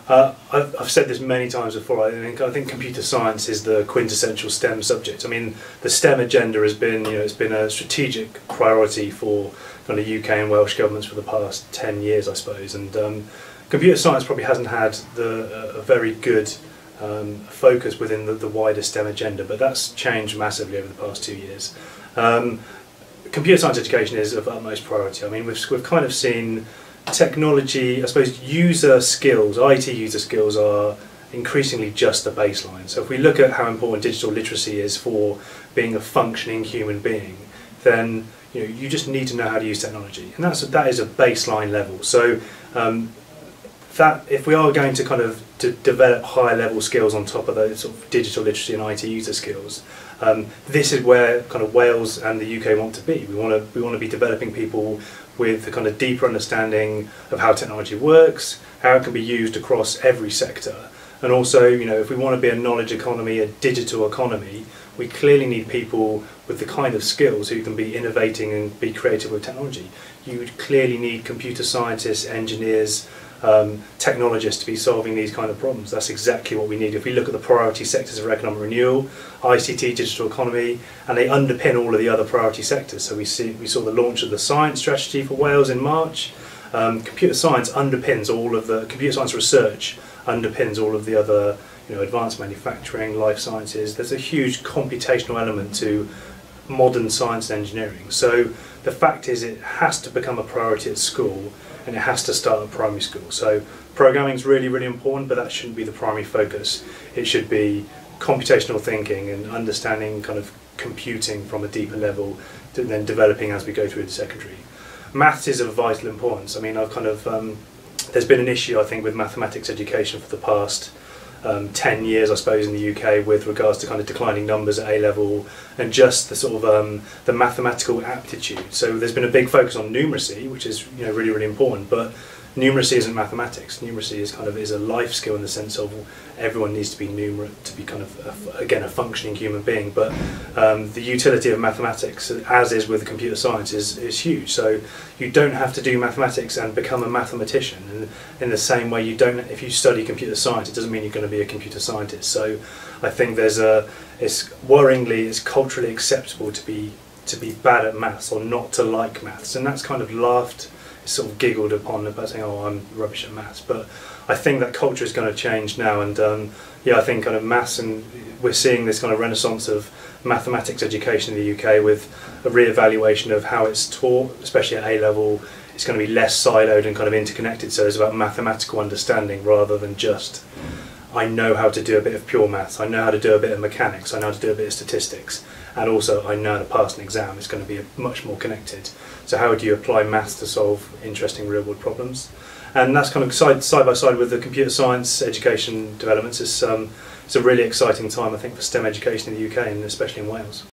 I've said this many times before. I think computer science is the quintessential STEM subject. I mean, the STEM agenda has been, it's been a strategic priority for kind of UK and Welsh governments for the past 10 years, I suppose. And computer science probably hasn't had a very good focus within the wider STEM agenda, but that's changed massively over the past 2 years. Computer science education is of utmost priority. I mean, we've kind of seen technology, I suppose, user skills, IT user skills are increasingly just the baseline. So if we look at how important digital literacy is for being a functioning human being, then you just need to know how to use technology, and that is a baseline level. So that if we are going to kind of develop higher level skills on top of those sort of digital literacy and IT user skills, this is where kind of Wales and the UK want to be. We want to be developing people with a kind of deeper understanding of how technology works, how it can be used across every sector, and also, if we want to be a knowledge economy, a digital economy, we clearly need people with the kind of skills who can be innovating and be creative with technology. You would clearly need computer scientists, engineers, technologists to be solving these kind of problems. That's exactly what we need. If we look at the priority sectors of economic renewal, ICT, digital economy, and they underpin all of the other priority sectors. So we saw the launch of the science strategy for Wales in March. Computer science underpins all of the computer science research, underpins all of the other, advanced manufacturing, life sciences. There's a huge computational element to modern science and engineering. So the fact is, it has to become a priority at school, and it has to start at primary school. So programming is really, really important, but that shouldn't be the primary focus. It should be computational thinking and understanding kind of computing from a deeper level, and then developing as we go through the secondary. Maths is of vital importance. I mean, there's been an issue, I think, with mathematics education for the past 10 years, I suppose, in the UK with regards to kind of declining numbers at A level and just the sort of the mathematical aptitude. So there's been a big focus on numeracy, which is really, really important, but numeracy isn't mathematics. Numeracy is a life skill in the sense of everyone needs to be numerate to be kind of again a functioning human being. But the utility of mathematics, as is with computer science, is huge. So you don't have to do mathematics and become a mathematician. And in the same way, if you study computer science, it doesn't mean you're going to be a computer scientist. So I think it's culturally acceptable to be bad at maths or not to like maths, and that's kind of laughed, sort of giggled upon about saying, "Oh, I'm rubbish at maths." But I think that culture is going to change now, and I think kind of maths, and we're seeing this kind of renaissance of mathematics education in the UK with a re-evaluation of how it's taught, especially at A level. It's going to be less siloed and kind of interconnected. So it's about mathematical understanding rather than just, I know how to do a bit of pure maths, I know how to do a bit of mechanics, I know how to do a bit of statistics, and also I know how to pass an exam. It's going to be much more connected. So how do you apply maths to solve interesting real world problems? And that's kind of side by side with the computer science education developments. It's a really exciting time, I think, for STEM education in the UK and especially in Wales.